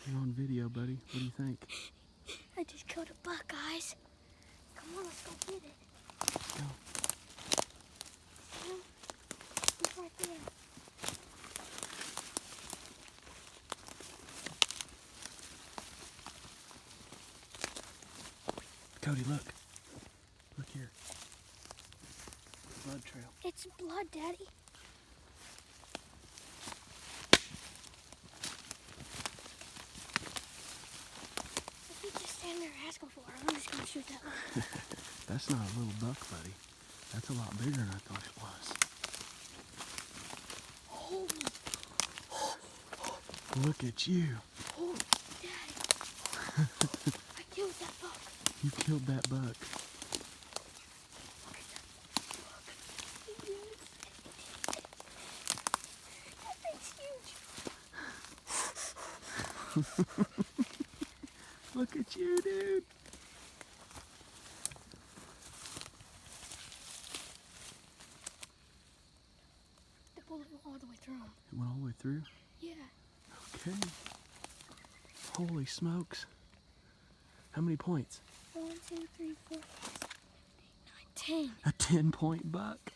You're on video, buddy. What do you think? I just killed a buck, guys. Come on, let's go get it. Go. See him? He's right there. Cody, look. Look here. Blood trail. It's blood, Daddy. If he just stand there asking for it, I'm just going to shoot that one. That's not a little buck, buddy. That's a lot bigger than I thought it was. Look at you. Oh, Daddy. I killed that buck. You killed that buck. Look at that buck. That thing's huge. Look at you, dude. The bullet went all the way through him. It went all the way through? Yeah. Okay. Holy smokes. How many points? 1, 2, 3, 4, 5, 6, 7, 8, 9, 10. A 10-point buck.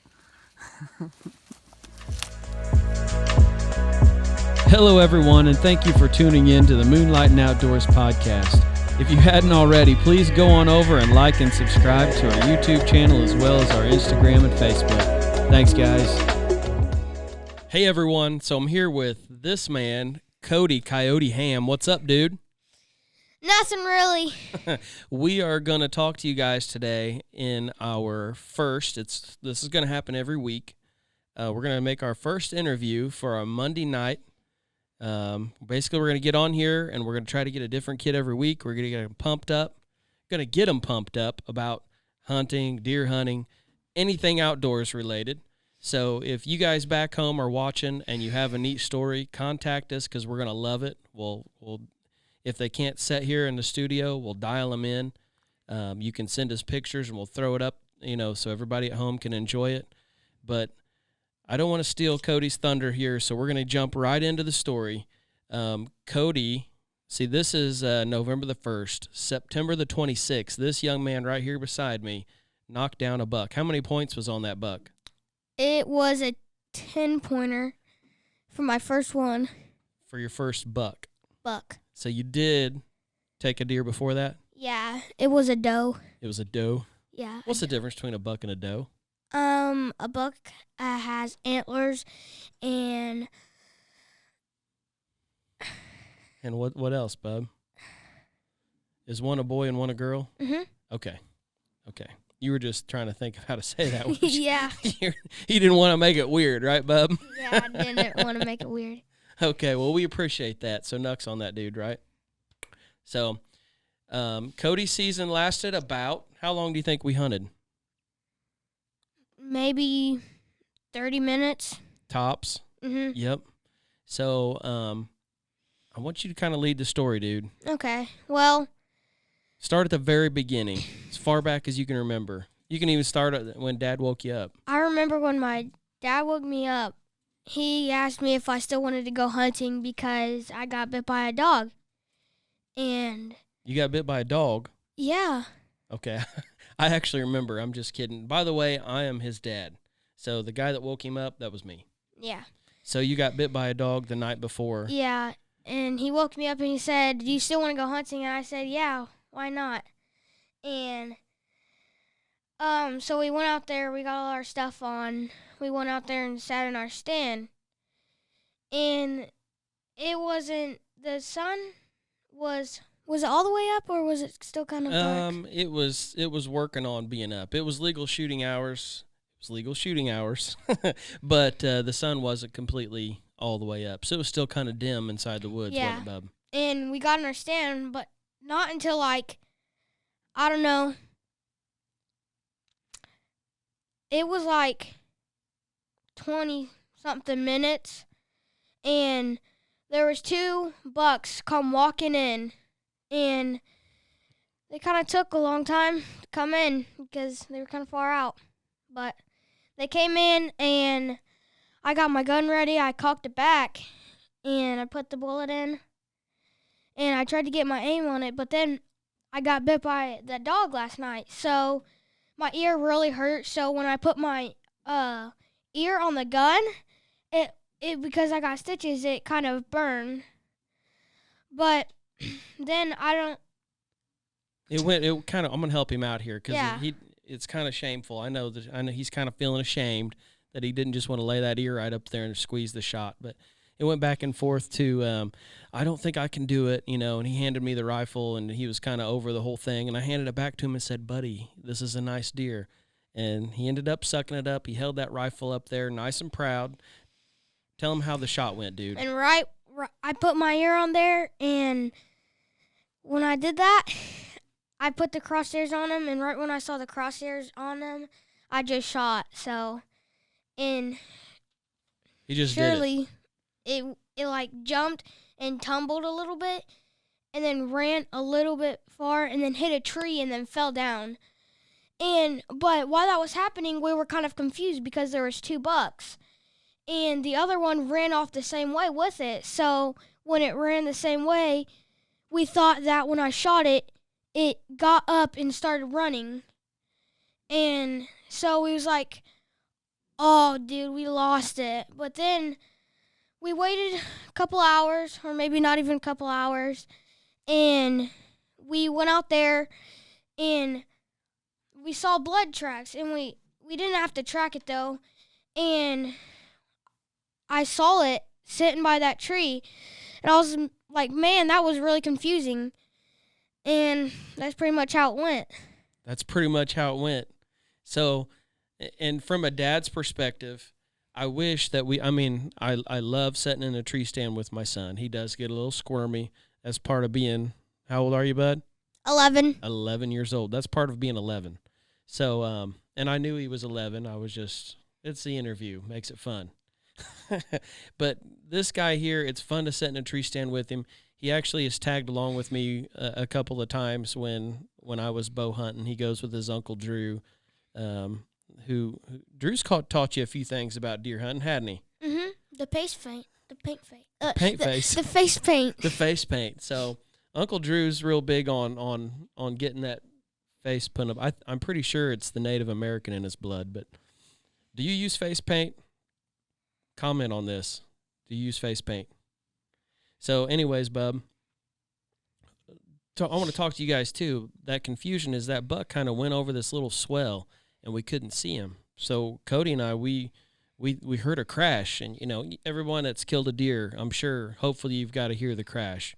Hello, everyone, and thank you for tuning in to the Moonlightin Outdoors podcast. If you hadn't already, please go on over and like and subscribe to our YouTube channel as well as our Instagram and Facebook. Thanks, guys. Hey, everyone. So I'm here with this man, Cody Coyote Hamm. What's up, dude? Nothing really. We are going to talk to you guys today in our first. This is going to happen every week. We're going to make our first interview for our Monday night. Basically, we're going to get on here and we're going to try to get a different kid every week. We're going to get them pumped up. Going to get them pumped up about hunting, deer hunting, anything outdoors related. So if you guys back home are watching and you have a neat story, contact us because we're going to love it. We'll if they can't sit here in the studio, we'll dial them in. You can send us pictures and we'll throw it up, so everybody at home can enjoy it. But I don't want to steal Cody's thunder here, so we're going to jump right into the story. Cody, see, this is November the 1st. September the 26th, this young man right here beside me knocked down a buck. How many points was on that buck? It was a 10-pointer for my first one. For your first buck. Buck. So you did take a deer before that? Yeah, it was a doe. It was a doe? Yeah. What's the difference between a buck and a doe? A buck has antlers and what else, bub? Is one a boy and one a girl? Mm-hmm. Okay. You were just trying to think of how to say that. Yeah. You didn't want to make it weird, right, bub? Yeah, I didn't want to make it weird. Okay, well, we appreciate that. So nucks on that dude, right? So Cody's season lasted about, how long do you think we hunted? Maybe 30 minutes. Tops? Mm-hmm. Yep. So I want you to kind of lead the story, dude. Okay, well. Start at the very beginning, as far back as you can remember. You can even start at when Dad woke you up. I remember when my dad woke me up, he asked me if I still wanted to go hunting because I got bit by a dog. And you got bit by a dog? Yeah. Okay. I actually remember. I'm just kidding. By the way, I am his dad. So the guy that woke him up, that was me. Yeah. So you got bit by a dog the night before. Yeah. And he woke me up and he said, "Do you still want to go hunting?" And I said, "Yeah, why not?" And so we went out there, we got all our stuff on. We went out there and sat in our stand. And it wasn't, the sun was it all the way up or was it still kind of dark? It was working on being up. It was legal shooting hours. But the sun wasn't completely all the way up. So it was still kind of dim inside the woods, Yeah. wasn't it, bub? And we got in our stand, but not until I don't know. It was 20-something minutes, and there was 2 bucks come walking in, and they kind of took a long time to come in because they were kind of far out. But they came in, and I got my gun ready. I cocked it back, and I put the bullet in, and I tried to get my aim on it, but then I got bit by that dog last night, so my ear really hurt. So when I put my ear on the gun, it because I got stitches, it kind of burned. But then I don't. It kind of. I'm gonna help him out here because Yeah. it's kind of shameful. I know he's kind of feeling ashamed that he didn't just want to lay that ear right up there and squeeze the shot, but it went back and forth to I don't think I can do it, and he handed me the rifle and he was kind of over the whole thing, and I handed it back to him and said, buddy, this is a nice deer. And he ended up sucking it up. He held that rifle up there nice and proud. Tell him how the shot went, dude. And I put my ear on there, and when I did that, I put the crosshairs on him, and right when I saw the crosshairs on him, I just shot. So, and he just surely it like jumped and tumbled a little bit, and then ran a little bit far, and then hit a tree, and then fell down. But while that was happening, we were kind of confused because there was 2 bucks, and the other one ran off the same way with it. So when it ran the same way, we thought that when I shot it, it got up and started running. And so we was like, oh, dude, we lost it. But then we waited a couple hours, or maybe not even a couple hours, and we went out there, and we saw blood tracks, and we didn't have to track it, though. And I saw it sitting by that tree, and I was like, man, that was really confusing. And that's pretty much how it went. That's pretty much how it went. So, and from a dad's perspective, I wish that I love sitting in a tree stand with my son. He does get a little squirmy as part of being, how old are you, bud? 11. 11 years old. That's part of being 11. So, and I knew he was 11. It's the interview. Makes it fun. But this guy here, it's fun to sit in a tree stand with him. He actually has tagged along with me a couple of times when I was bow hunting. He goes with his Uncle Drew, who Drew's taught you a few things about deer hunting, hadn't he? Mm-hmm. The paint face. The face paint. The face paint. So Uncle Drew's real big on getting that face put up. I'm pretty sure it's the Native American in his blood, but do you use face paint? Comment on this. Do you use face paint? So anyways, bub, I want to talk to you guys too. That confusion is that buck kind of went over this little swell and we couldn't see him. So Cody and I, we heard a crash, and everyone that's killed a deer, I'm sure, hopefully you've got to hear the crash.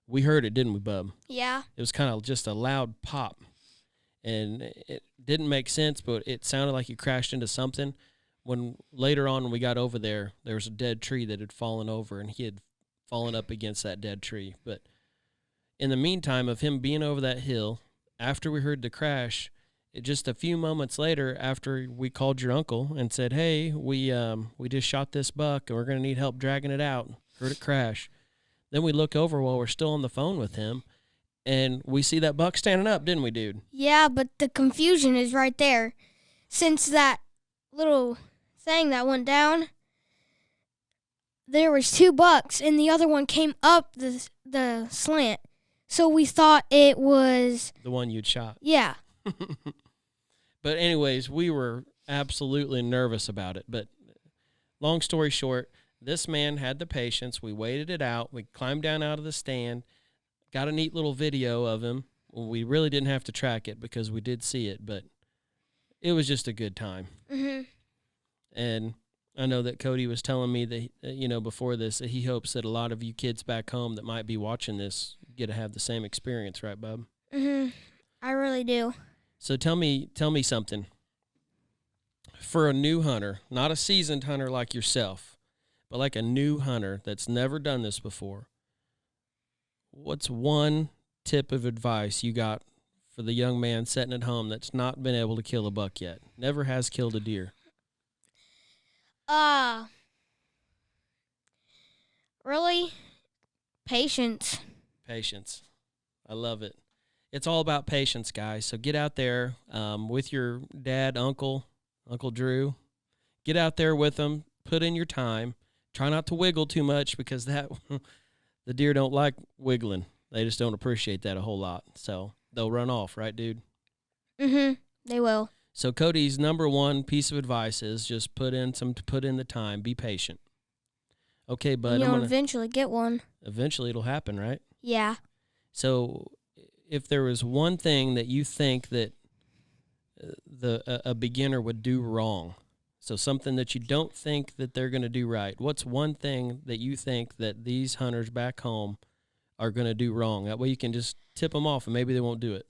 We heard it, didn't we, bub? Yeah. It was kind of just a loud pop, and it didn't make sense, but it sounded like you crashed into something. When later on when we got over there was a dead tree that had fallen over, and he had fallen up against that dead tree. But in the meantime of him being over that hill, after we heard the crash, just a few moments later, after we called your uncle and said, hey, we just shot this buck and we're going to need help dragging it out, heard it crash. Then we look over while we're still on the phone with him, and we see that buck standing up, didn't we, dude? Yeah, but the confusion is right there. Since that little thing that went down, there was 2 bucks, and the other one came up the slant. So we thought it was the one you'd shot. Yeah. But anyways, we were absolutely nervous about it. But long story short, this man had the patience. We waited it out. We climbed down out of the stand, got a neat little video of him. We really didn't have to track it because we did see it, but it was just a good time. Mm-hmm. And I know that Cody was telling me that, before this, that he hopes that a lot of you kids back home that might be watching this get to have the same experience, right, bub? Mm-hmm. I really do. So tell me something. For a new hunter, not a seasoned hunter like yourself, but like a new hunter that's never done this before, what's one tip of advice you got for the young man sitting at home that's not been able to kill a buck yet, never has killed a deer? Really? Patience. Patience. I love it. It's all about patience, guys. So get out there with your dad, Uncle Drew. Get out there with them. Put in your time. Try not to wiggle too much because the deer don't like wiggling. They just don't appreciate that a whole lot. So they'll run off, right, dude? Mm-hmm. They will. So Cody's number one piece of advice is just put in the time, be patient. Okay, bud. You'll eventually get one. Eventually it'll happen, right? Yeah. So if there was one thing that you think that a beginner would do wrong, so something that you don't think that they're going to do right, what's one thing that you think that these hunters back home are going to do wrong? That way you can just tip them off and maybe they won't do it.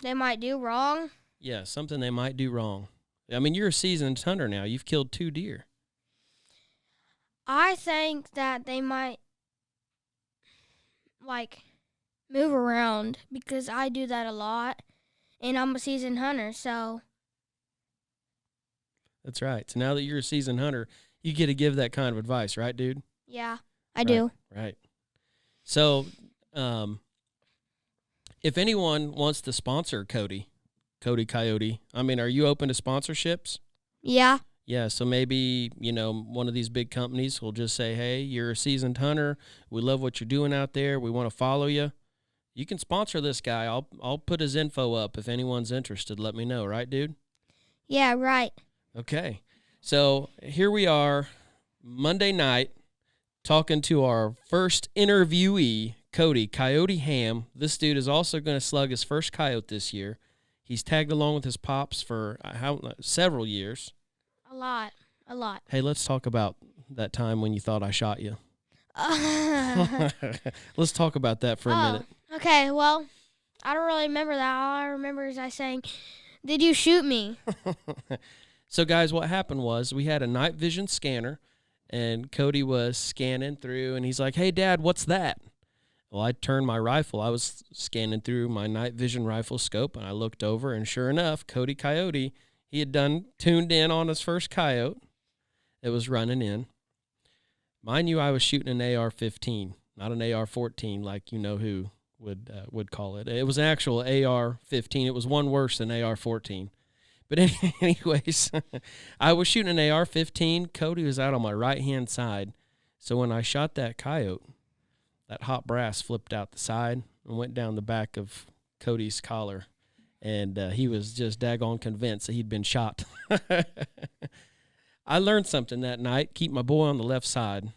They might do wrong. Yeah, something they might do wrong. I mean, you're a seasoned hunter now. You've killed 2 deer. I think that they might, move around because I do that a lot, and I'm a seasoned hunter, so. That's right. So now that you're a seasoned hunter, you get to give that kind of advice, right, dude? Yeah, I do. Right. So, if anyone wants to sponsor Cody Coyote, I mean, are you open to sponsorships? Yeah. Yeah, so maybe, one of these big companies will just say, hey, you're a seasoned hunter. We love what you're doing out there. We want to follow you. You can sponsor this guy. I'll put his info up if anyone's interested. Let me know, right, dude? Yeah, right. Okay. So here we are, Monday night, talking to our first interviewee, Cody Coyote Hamm. This dude is also going to slug his first coyote this year. He's tagged along with his pops for several years. A lot. Hey, let's talk about that time when you thought I shot you. Let's talk about that for a minute. Okay, well, I don't really remember that. All I remember is I saying, "Did you shoot me?" So, guys, what happened was we had a night vision scanner, and Cody was scanning through, and he's like, hey, Dad, what's that? Well, I turned my rifle. I was scanning through my night vision rifle scope, and I looked over, and sure enough, Cody Coyote, he had tuned in on his first coyote. It was running in. Mind you, I was shooting an AR-15, not an AR-14 like who would call it. It was an actual AR-15. It was one worse than AR-14. But anyways, I was shooting an AR-15. Cody was out on my right-hand side. So when I shot that coyote, that hot brass flipped out the side and went down the back of Cody's collar. And he was just daggone convinced that he'd been shot. I learned something that night, keep my boy on the left side.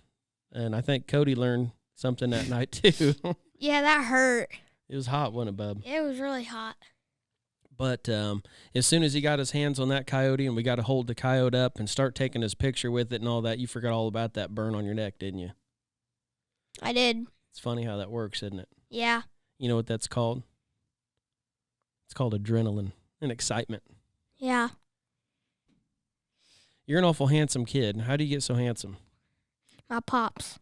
And I think Cody learned something that night, too. Yeah, that hurt. It was hot, wasn't it, bub? It was really hot. But as soon as he got his hands on that coyote and we got to hold the coyote up and start taking his picture with it and all that, you forgot all about that burn on your neck, didn't you? I did. It's funny how that works, isn't it? Yeah. You know what that's called? It's called adrenaline and excitement. Yeah. You're an awful handsome kid. How do you get so handsome? My pops.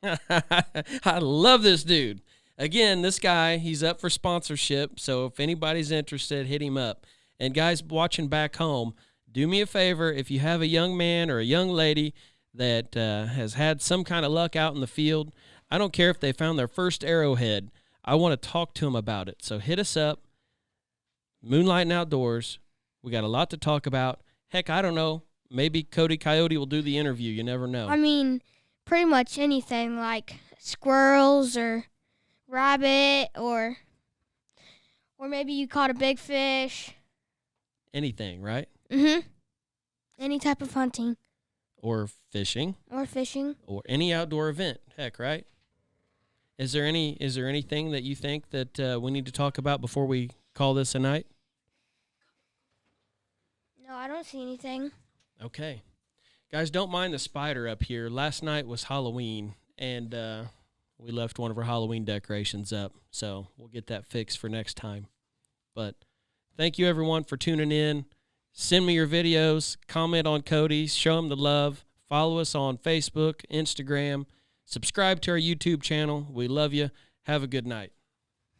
I love this dude. Again, this guy, he's up for sponsorship, so if anybody's interested, hit him up. And guys watching back home, do me a favor. If you have a young man or a young lady that has had some kind of luck out in the field, I don't care if they found their first arrowhead. I want to talk to them about it. So hit us up, Moonlightin Outdoors. We got a lot to talk about. Heck, I don't know. Maybe Cody Coyote will do the interview. You never know. I mean, pretty much anything like squirrels or rabbit or maybe you caught a big fish. Anything, right? Mm-hmm. Any type of hunting. Or fishing. Or fishing. Or any outdoor event. Heck, right? Is there anything that you think that we need to talk about before we call this a night? No, I don't see anything. Okay. Guys, don't mind the spider up here. Last night was Halloween, and we left one of our Halloween decorations up, so we'll get that fixed for next time. But thank you, everyone, for tuning in. Send me your videos, comment on Cody's, show him the love. Follow us on Facebook, Instagram. Subscribe to our YouTube channel. We love you. Have a good night.